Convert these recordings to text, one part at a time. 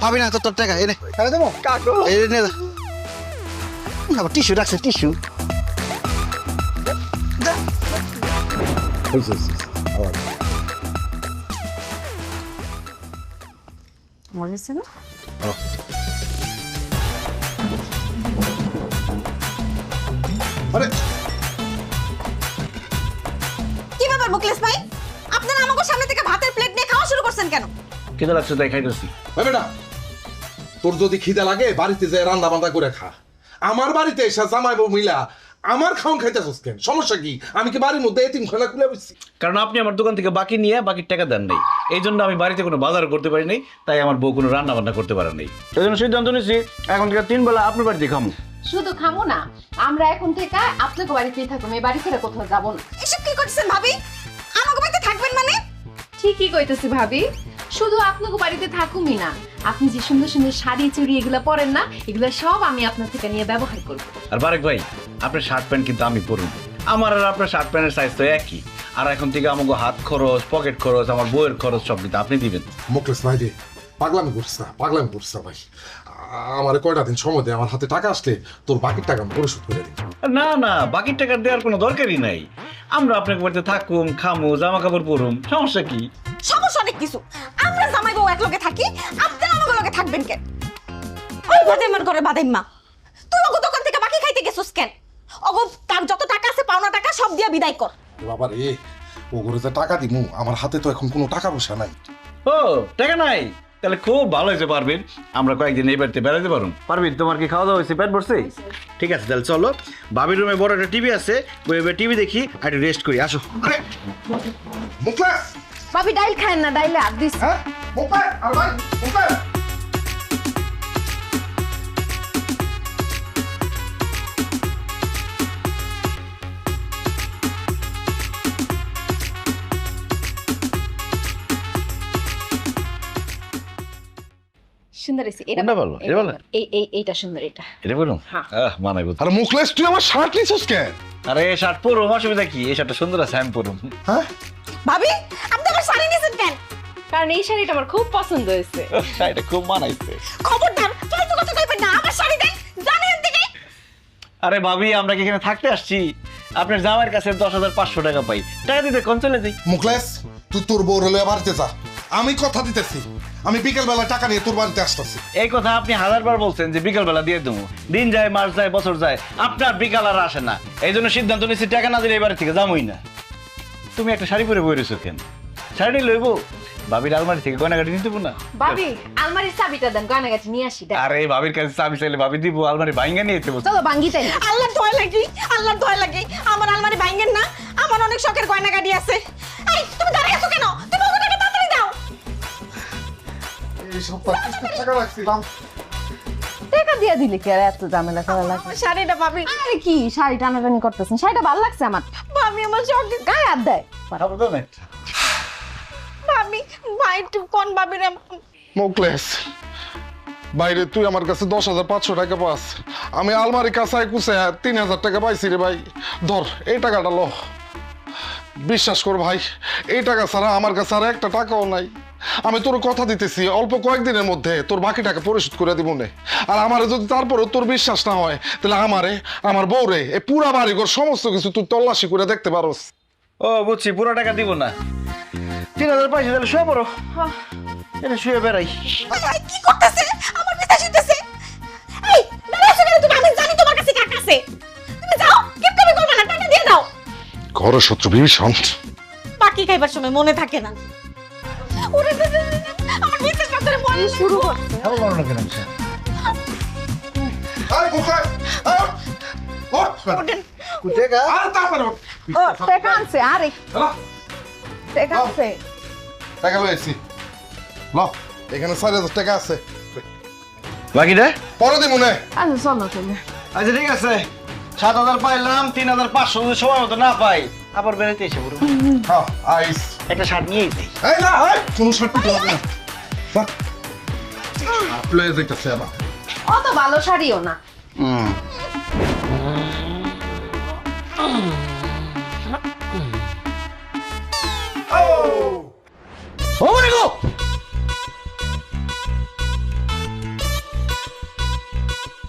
পাবি না তোর টাকা এনে টাকা দেবো কাকু এনে আবার টিস্যু রাখছে টিস্যু মনে হচ্ছে না আরে কি ব্যাপার মুকলেশ ভাই আপনারা আমাকে সামনে থেকে ভাতের প্লেট নিয়ে খাওয়া শুরু করছেন কেন খিদে লাগছে তাই খাইতেছি। বেটা তোর যদি খিদা লাগে বাড়িতে যায় রান্না বান্না করে খা। আমার বাড়িতে এসে জামাই বউ মিলা আমার খাওন খাইতেছস কেন? সমস্যা কি? আমি কি বাড়ির মধ্যে এতিমখানা খুলে বসছি? কারণ আপনি আমার দোকান থেকে বাকি নিয়ে বাকির টাকা দেন নাই, এই জন্য আমি বাড়িতে কোনো বাজার করতে পারি নাই, তাই আমার বউ কোনো রান্না বান্না করতে পারে নাই। এই জন্য সিদ্ধান্ত নিয়েছি এখন থেকে 3 বেলা আপনার বাড়িতে খামু। শুধু খামো না, আমরা এখন থেকে আপনাকে বাড়িতেই থাকবো, এই বাড়ি ছেড়ে কোথাও যাবো না। এসব কি করছেন ভাবি আমাকে বাড়িতে থাকবেন মানে ঠিকই কইতেছি ভাবি, শুধু আপনাকে বাড়িতে থাকুমই না, আপনি যে সুন্দর সুন্দর শাড়ি চুড়ি এগুলো পরেন না, এগুলো সব আমি আপনার থেকে নিয়ে ব্যবহার করবো। আর বারেক ভাই আপনার শার্ট প্যান্ট কিন্তু আমি পরুন, আমার আর আপনার শার্ট প্যান্টের সাইজ তো একই। আর এখন থেকে আমাকে হাত খরচ, পকেট খরচ, আমার বইয়ের খরচ সব কিন্তু আপনি দিবেন। মুকলেশ ভাই রে, পাগলামি করছিস না, পাগলামি করছিস না ভাই। আমার কয়টা দিন সময় দে, আমার হাতে টাকা আসলে তোর বাকির টাকা আমি পরিশোধ করে দিই। না না, বাকির টাকা দেওয়ার কোনো দরকারই নাই, আমরা আপনাকে বাড়িতে থাকুম, খামু, জামা কাপড় পরুম, সমস্যা কি? সমস্যা অনেক কিছু আমরা জামাই বউ এক লগে থাকি আপনারা আমাকে লগে থাকবেন কেন? ওই বাদাইমার ঘরে বাদাইমা তুই ওগো দোকান থেকে বাকি খাইতে গেছস কেন? ওগো তার যত টাকা আছে পাওনা টাকা সব দিয়া বিদায় কর। বাবা রে, ও করে যে টাকা দিমু, আমার হাতে তো এখন কোনো টাকা পয়সা নাই। ও টাকা নাই, তাহলে খুব ভালো হয়েছে পারবেন, আমরা কয়েকদিন এই বাড়িতে বেড়াতে পারুন। পারবেন, তোমার কি খাওয়া দাওয়া হয়েছে, পেট ভরছে? ঠিক আছে তাহলে চলো, বাবির রুমে বড় একটা টিভি আছে, টিভি দেখি আর একটু রেস্ট করি, আসো। আরে মুকলেশ, ভাবি ডাইল খায় না, ডাইলে হাত দিস। হ্যাঁ মুকলেশ, আর ভাই মুকলেশ। সুন্দর হয়েছে এটা। কোনটা ভালো? এটা ভালো? এইটা সুন্দর, এটা এটা বলুন, হ্যাঁ। মানাই বুঝ। আরে মুকলেশ, তুই আমার শার্ট নিছিস কেন? আরে শার্ট পরুম, অসুবিধা কি? এই শার্টটা সুন্দর আছে, আমি পরুম। হ্যাঁ ভাবি আপনি আমার শাড়ি নিয়েছেন কেন? কারণ এই শাড়িটা আমার খুব পছন্দ হয়েছে। শাড়িটা খুব মানাইছে। খবরদার ফালতু কথা কইবেন না, আমার শাড়ি দেন জানেন থেকে। আরে ভাবি, আমরা কি এখানে থাকতে আসছি? আপনার জামাইয়ের কাছে 10,500 টাকা পাই, টাকা দিতে কোন চলে যাই। মুকলেশ, তুই তোর বউ রেলে বাড়িতে যা, আমি কথা দিতেছি, আমি বিকেল বেলা টাকা নিয়ে তোর বাড়িতে আসতেছি। এই কথা আপনি 1000বার বলছেন যে বিকাল বেলা দিয়ে দেবো, দিন যায়, মাস যায়, বছর যায়, আপনার বিকাল আর আসে না, এই জন্য সিদ্ধান্ত নিচ্ছি টাকা না দিলে এই বাড়ি থেকে যাবোই না। তুমি একটা শাড়ি পরে বই রয়েছো কেন? শাড়ি লইবো, ভাবির আলমারি থেকে গয়নাগাটি নিতে না। ভাবি আলমারির চাবিটা দেন, গয়নাগাটি নিয়ে আসি। আরে ভাবির কাছে চাবি চাইলে ভাবি দিব, আলমারি ভাঙ্গা নিয়ে যেতে বলছে। চলো ভাঙ্গি তাই। আল্লাহর দয়া লাগি, আল্লাহর দয়া লাগি আমার আলমারি ভাঙেন না, আমার অনেক শখের গয়না গাড়ি আছে। এই তুমি দাঁড়িয়ে আছো কেন? তুমি ওকে টাকা তাড়াতাড়ি দাও। এই সপ্তাহ টাকা রাখছিলাম, টাকা দিয়ে দিলে কি আর এত ঝামেলা করা লাগে? আমার শাড়িটা ভাবি, আরে কি শাড়ি টানাটানি করতেছেন, শাড়িটা ভালো লাগছে আমার। ভাবি আমার শখের গায়ে হাত দেয়। ভাবি, ভাই একটু কোন ভাবি রে? মুকলেশ বাইরে তুই আমার কাছে 10,500 টাকা পাস, আমি আলমারি কাছায় কুছে 3,000 টাকা পাইছি রে ভাই। ধর এই টাকাটা লো, বিশ্বাস কর ভাই, এই টাকা ছাড়া আমার কাছে আর একটা টাকাও নাই। আমি তোর কথা দিতেছি, অল্প কয়েকদিনের মধ্যে তোর বাকি টাকা পরিশোধ করে দিব নে। আর আমারে যদি তারপরে তোর বিশ্বাস না হয়, তাহলে আমারে, আমার বউরে, এই পুরা বাড়িঘর সমস্ত কিছু তুই তল্লাশি করে দেখতে পারোস। ও বুঝছি, পুরো টাকা দিব না, 3,000 পাইছি, তাহলে শুয়ে পড়ো, এটা শুয়ে বেড়াই। ভাই কি করতেছে? আমার পিছাস হইতেছে। এই দাঁড়িয়ে আছো কেন তুমি? আমি জানি তোমার কাছে টাকা আছে, তুমি যাও, কিপটামি করবে না, টাকা দিয়ে দাও। ঘরের শত্রু বিভীষণ, বাকি খাইবার সময় মনে থাকে না। ওরে আমার বিশ্বাস করতে মনে শুরু করছে। ভালো করো না কেন? আরে কোথায়? ওঠেন। টাকা আরে তাড়াতাড়ি ওঠ। ও টাকা আনছে, আরে হ্যালো, টাকা আনছে। টাকা লয়েছি, ল এখানে 4,000 টাকা আছে, বাকিটা পরে দিব নে। আচ্ছা চলো তুমি। আচ্ছা ঠিক আছে, 7,000 পাইলাম, 3,500 যদি সময় মতো না পাই আবার বেড়াইতে এসে পড়বো। হ্যাঁ আইস। একটা শার্ট নিয়েই যাই। এই না, এই কোনো শর্ট করতে হবে না। বাহ, আপলে যাইতাছে আবার। অত ভালো শাড়িও না।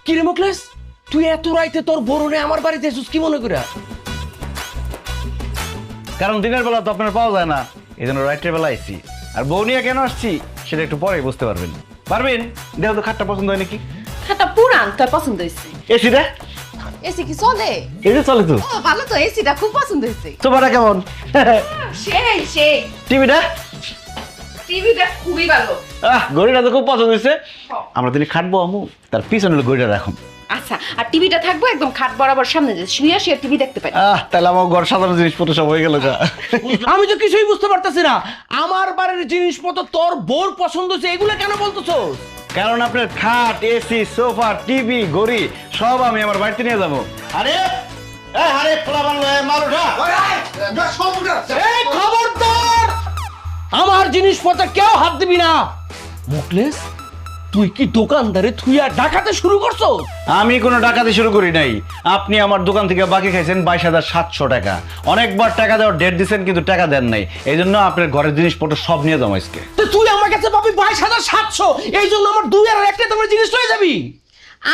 কি রে মুকলেশ, তুই এত রাইতে তোর বড়রে আমার বাড়িতে এসেছিস কি মনে করে? কারণ দিনের বেলা তো আপনার পাওয়া যায় না, এই জন্য রাত্রের বেলা আইছি। আর বউ নিয়ে কেন আসছি সেটা একটু পরে বুঝতে পারবেন। দেখো তো খাটটা পছন্দ হয় নাকি? খাতা পুরান, তোর পছন্দ হয়েছে? এসিটা এসি কি চলে? এটা চলে তো। ও ভালো তো, এসিটা খুব পছন্দ হয়েছে। সোফাটা কেমন? সেই টিভিটা টিভিটা খুবই ভালো। ঘড়িটা তো খুব পছন্দ হয়েছে। আমরা তিনি খাটবো আমু, তার পিছনে হলো ঘড়িটা রাখুন। আচ্ছা, আর টিভিটা থাকবো একদম খাট বরাবর সামনে, যে শুয়ে শুয়ে টিভি দেখতে পারি। তাহলে আমার ঘর সাধারণ জিনিসপত্র সব হয়ে গেল। আমি তো কিছুই বুঝতে পারতেছি না, আমার বাড়ির জিনিসপত্র তোর বোর পছন্দ হচ্ছে, এগুলো কেন বলতেছস? কারণ আপনার খাট, এসি, সোফা, টিভি, ঘড়ি সব আমি আমার বাড়িতে নিয়ে যাবো। আরে আরে পোলাপান লয়ে মাল উঠা। এই খবরদার, আমার জিনিসপত্র কেউ হাত দিবি না। মুকলেশ, তুই কি দোকানদারে থুইয়া ডাকাতে শুরু করছো? আমি কোনো ডাকাতি শুরু করি নাই। আপনি আমার দোকান থেকে বাকি খাইছেন 22,700 টাকা। অনেকবার টাকা দেওয়ার ডেট দিচ্ছেন কিন্তু টাকা দেন নাই, এই জন্য আপনার ঘরের জিনিসপত্র সব নিয়ে যাবো আজকে। তো তুই আমার কাছে পাবি 22,700, এই জন্য আমার 2 আর 1 তোমার জিনিস লয়ে যাবি?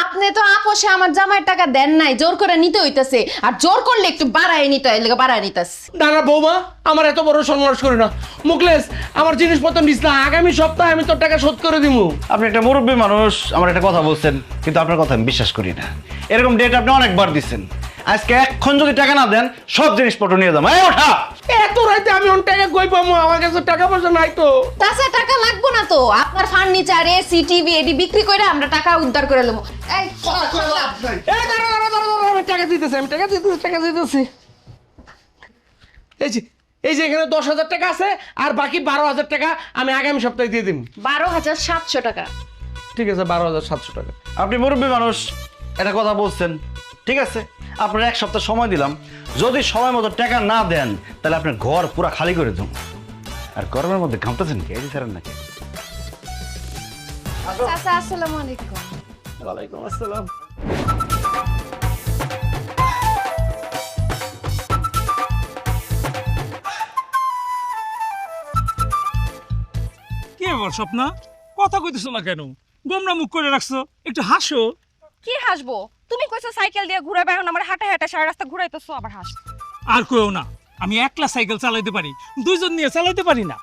আপনি তো আপোষে আমার জামাইয়ের টাকা দেন নাই, জোর করে নিতে হইতাছে। আর জোর করলে একটু বাড়ায় নিতে হয়, এলাকা বাড়ায় নিতাছে। না না বৌমা, আমার এত বড় সন্ন্যাস করি না। মুকলেশ, আমার জিনিসপত্র নিস না, আগামী সপ্তাহে আমি তোর টাকা শোধ করে দিব। আপনি একটা মুরব্বী মানুষ, আমার একটা কথা বলছেন, কিন্তু আপনার কথা আমি বিশ্বাস করি না। এরকম ডেট আপনি অনেকবার দিচ্ছেন, আজকে এখন যদি টাকা না দেন সব জিনিসপত্র নিয়ে যাবো। এই ওঠা! এত রাইতে আমি অন টাকা কই পাবো? আমার কাছে টাকা পয়সা নাই তো। তাছাড়া টাকা লাগবো না তো, আপনার ফার্নিচার, এসি, টিভি এটি বিক্রি করে আমরা টাকা উদ্ধার করে নেবো। এই এই দাঁড়া, আমি টাকা দিতেছি, টাকা দিতেছি। এই যে এখানে 10,000 টাকা আছে, আর বাকি 12,000 টাকা আমি আগামী সপ্তাহে দিয়ে দিন। 12,700 টাকা। ঠিক আছে, 12,700 টাকা। আপনি মুরব্বী মানুষ, একটা কথা বলছেন, ঠিক আছে, আপনার 1 সপ্তাহ সময় দিলাম। যদি সময় মতো টাকা না দেন তাহলে আপনার ঘর পুরো খালি করে দেবো। আর গরমের মধ্যে ঘামতেছেন কি? এই ছাড়েন নাকি? চাচা, আসসালামু আলাইকুম। ওয়ালাইকুম আসসালাম। কি ব্যাপার স্বপ্না, কথা কইতেছো না কেন? গোমরা মুখ করে রাখছো, একটু হাসো। কি হাসবো? তুমি কইছো সাইকেল দিয়ে ঘুরে বেড়াও, আমার হাঁটা হাঁটা সারা রাস্তা ঘুরাইতেছো, আবার হাস। আর কইও না, আমি একলা সাইকেল চালাইতে পারি, দুইজন নিয়ে চালাইতে পারি না।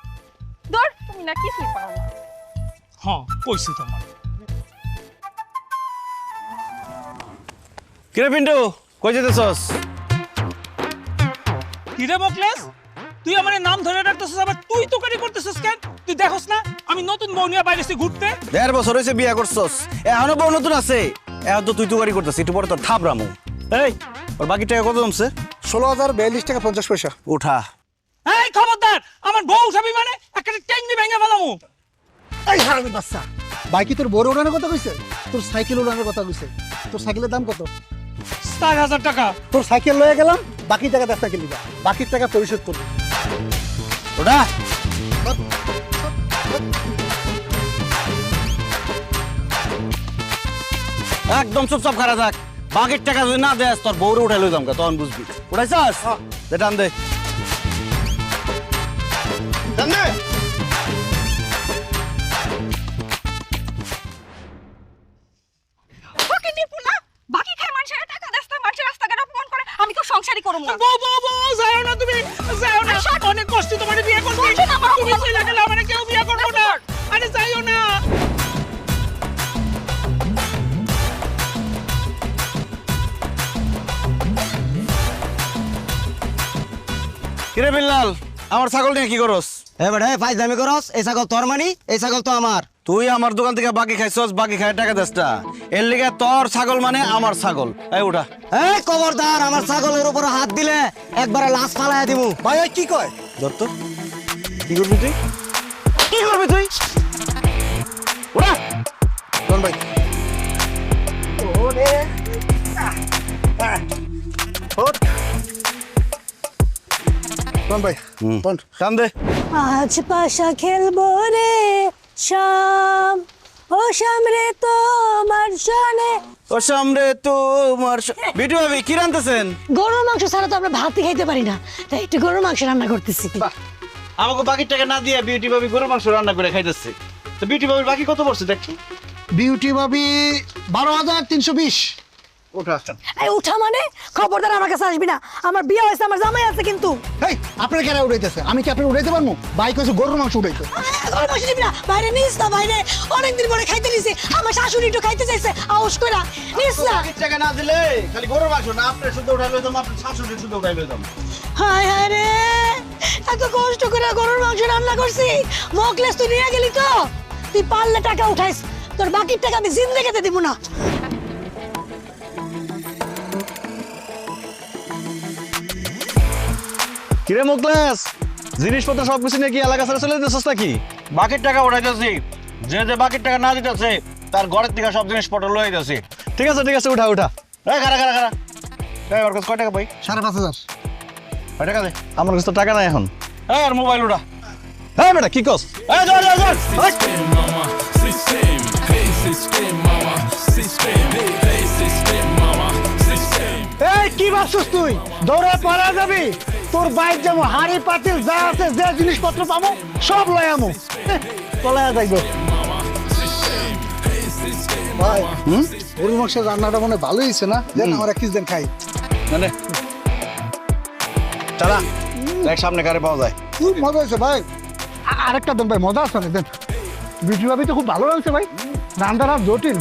ধর, তুমি না কিছুই পারো না। হ্যাঁ, কইছি তোমার। কিরে পিন্টু, কই যেতেছস? কিরে মোকলেস, তুই আমার নাম ধরে রাখতেছিস, আবার তুই তো কারি করতেছিস কেন? তুই দেখোস না আমি নতুন বউ নিয়ে বাইরে এসে ঘুরতে? 1.5 বছর হয়েছে বিয়া করছস, এখনো বউ নতুন আছে। এখন তো তুই তুকারি করতেছিস, একটু পরে তোর থাপরামু। এই, ওর বাকি টাকা কত জমছে? 16,042 টাকা 50 পয়সা। উঠা। এই খবরদার, আমার বউ উঠাবি মানে একটা ট্যাঙ্গি ভেঙে ফেলামু। এই হারামি বাচ্চা, বাইকে তোর বড় উড়ানোর কথা কইছে, তোর সাইকেল উড়ানোর কথা কইছে। তোর সাইকেলের দাম কত? 4,000 টাকা। তোর সাইকেল লয়ে গেলাম, বাকি টাকা 10 টাকা নিবা, বাকির টাকা পরিশোধ করবি। ওঠা। একদম চুপচাপ খারা থাক। বাকির টাকা যদি না দেস তোর বউরে উঠাই লই যামকা, তখন বুঝবি। উঠাইছাস? দে টান দে। ওকে নিপুনা, বাকি খায় মানুষের টাকা দেস্তা, মানুষের রাস্তাঘাটে অপমান করে, আমি তো সংসারই করব না। বউ বউ বউ, যাও না তুমি, যাও না। অনেক কষ্ট তোমার বিয়ে করতে, তুমি চলে গেলে আমার কেউ বিয়ে করবো না। আরে যাইও না। কিরে বিল্লাল, আমার ছাগল নিয়ে কি করস? এবারে ফাইজলামি করস, এই ছাগল তোর মানি, এই ছাগল তো আমার। তুই আমার দোকান থেকে বাকি খাইছস, বাকি খাই টাকা দেস না। এর লিগে তোর ছাগল মানে আমার ছাগল। এই উঠা। এই খবরদার, আমার ছাগলের উপর হাত দিলে একবারে লাশ ফালাইয়া দিমু। ভাই ওই কি কয়? দত্ত, কি করবি তুই? কি করবি তুই? উঠা। কোন ভাই? ওরে কোন ভাই? কোন? টান দে। আজ পাশা খেলবো রে শাম, ও শাম রে তোমার সনে। ও সামনে তোমার বিটু ভাবি কি রান্তেছেন? গরুর মাংস ছাড়া তো আমরা ভাতই খাইতে পারি না, তাই একটু গরুর মাংস রান্না করতেছি। আমাকে বাকি টাকা না দিয়ে বিউটি ভাবি গরুর মাংস রান্না করে খাইতেছে। তো বিউটি ভাবির বাকি কত পড়ছে দেখছো? বিউটি ভাবি 12,320। এই উঠা মানে খবরদার আমার কাছে আসবি না, আমার বিয়ে হয়েছে, আমার জামাই আছে কিন্তু। এই আপনার কেরা উড়াইতেছে? আমি কি আপনি উড়াইতে পারবো? বাইক হয়েছে গরুর মাংস উড়াইতে। ঘরে বসে দিবি না, বাইরে নিস না, বাইরে অনেকদিন পরে খাইতে নিছি, আমার শাশুড়ি একটু খাইতে চাইছে, আউস কইরা নিস না। টাকা না দিলে খালি গরুর মাংস না, আপনি শুধু উঠাই লইতাম, আপনার শাশুড়ি শুধু উঠাই লইতাম। হায় হায় রে, এত কষ্ট করে গরুর মাংস রান্না করছি, মোকলেস তুই নিয়ে গেলি তো, তুই পারলে টাকা উঠাইস, তোর বাকির টাকা আমি জিন্দেগিতে দিব না। কিরে মুকলেশ, জিনিসপত্র সবকিছু নিয়ে কি এলাকা ছেড়ে চলে যেতেছিস নাকি? বাকির টাকা উঠাইতেছি, যে যে বাকির টাকা না দিতেছে তার ঘরের থেকে সব জিনিসপত্র লয়ে যাচ্ছি। ঠিক আছে উঠা উঠা। এই খারা ওর কাছে কয় টাকা পাই? 5,500। কয় টাকা দে? আমার কাছে তো টাকা নাই এখন। আর মোবাইল উঠা। হ্যাঁ বেটা কি কস? এই যা এই কি ভাবছিস তুই? দৌড়ে পারা যাবি? তোর বাইক যেমন হাড়ি পাতিল যা আছে, যে জিনিসপত্র পাবো সব লয় আমো। চলে যাইব ভাই। গরুর মাংসের রান্নাটা মনে ভালোই হয়েছে না? দেন আমার এক দিন খাই। মানে চালা দেখ সামনে গাড়ি পাওয়া যায়। খুব মজা হয়েছে ভাই। আরেকটা দেন ভাই, মজা আছে না দেন। বিউটি ভাবি তো খুব ভালো লাগছে ভাই, রান্নাটা জটিল।